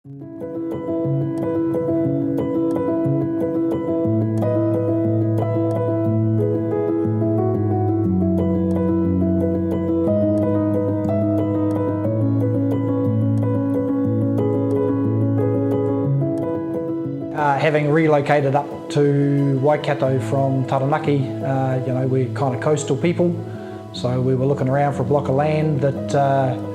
Having relocated up to Waikato from Taranaki, we're kind of coastal people, so we were looking around for a block of land that,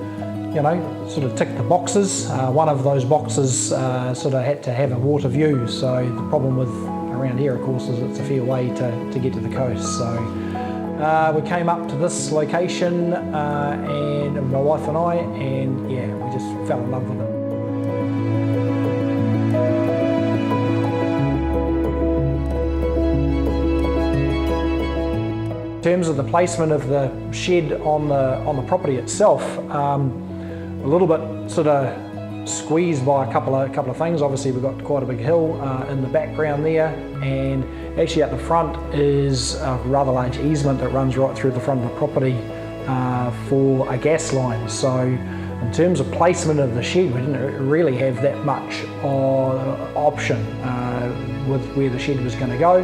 sort of ticked the boxes. One of those boxes sort of had to have a water view, so the problem with around here, of course, is it's a fair way to get to the coast. So we came up to this location, and my wife and I, and yeah, we just fell in love with it. In terms of the placement of the shed on the property itself, a little bit sort of squeezed by a couple of things. Obviously, we've got quite a big hill in the background there, and actually at the front is a rather large easement that runs right through the front of the property for a gas line. So in terms of placement of the shed, we didn't really have that much option with where the shed was going to go.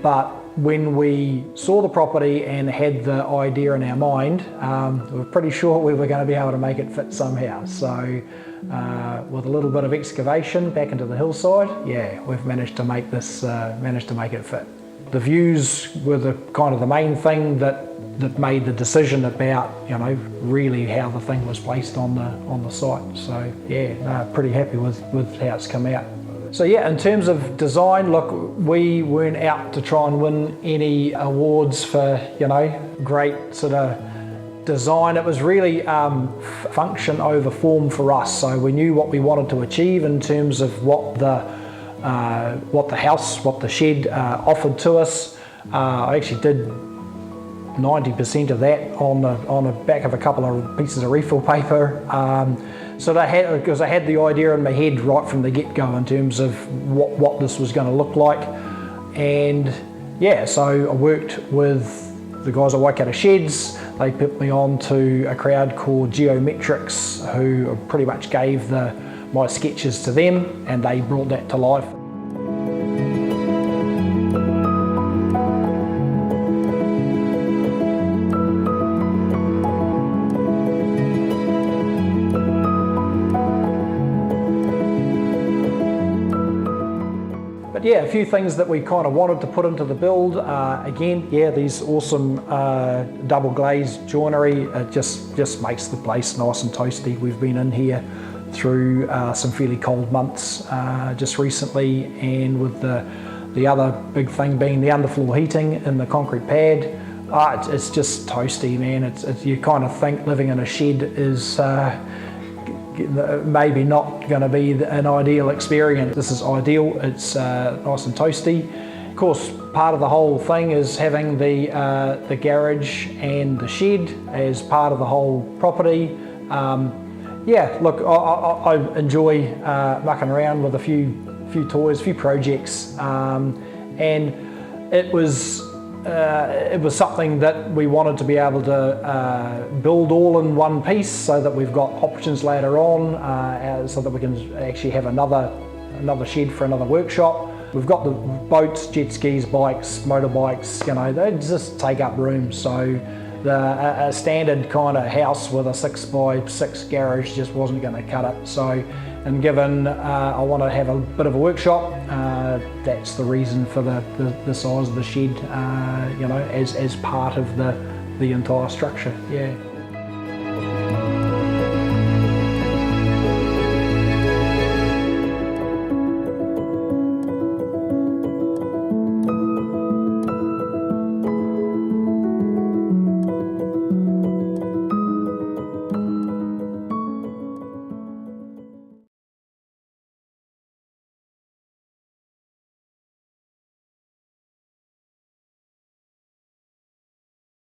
But when we saw the property and had the idea in our mind, we were pretty sure we were going to be able to make it fit somehow. So with a little bit of excavation back into the hillside, yeah, we've managed to make it fit. The views were the kind of the main thing that made the decision about, really how the thing was placed on the site. So yeah, pretty happy with how it's come out. So yeah, in terms of design, look, we weren't out to try and win any awards for, great sort of design. It was really function over form for us. So we knew what we wanted to achieve in terms of what the shed offered to us. I actually did 90% of that on the back of a couple of pieces of refill paper. Because I had the idea in my head right from the get-go in terms of what this was going to look like. And yeah, so I worked with the guys at Waikato Sheds. They put me on to a crowd called Geometrics, who pretty much gave my sketches to them, and they brought that to life. But yeah, a few things that we kind of wanted to put into the build. Again, yeah, these awesome double glazed joinery. It just makes the place nice and toasty. We've been in here through some fairly cold months just recently, and with the other big thing being the underfloor heating in the concrete pad, it's just toasty, man. You kind of think living in a shed is maybe not going to be an ideal experience. This is ideal. It's nice and toasty. Of course, part of the whole thing is having the garage and the shed as part of the whole property. Yeah, look, I enjoy mucking around with a few toys, a few projects, and it was something that we wanted to be able to build all in one piece, so that we've got options later on, so that we can actually have another shed for another workshop. We've got the boats, jet skis, bikes, motorbikes, they just take up room. So a standard kind of house with a 6x6 garage just wasn't going to cut it. So, and given I want to have a bit of a workshop, that's the reason for the size of the shed, as part of the entire structure. Yeah.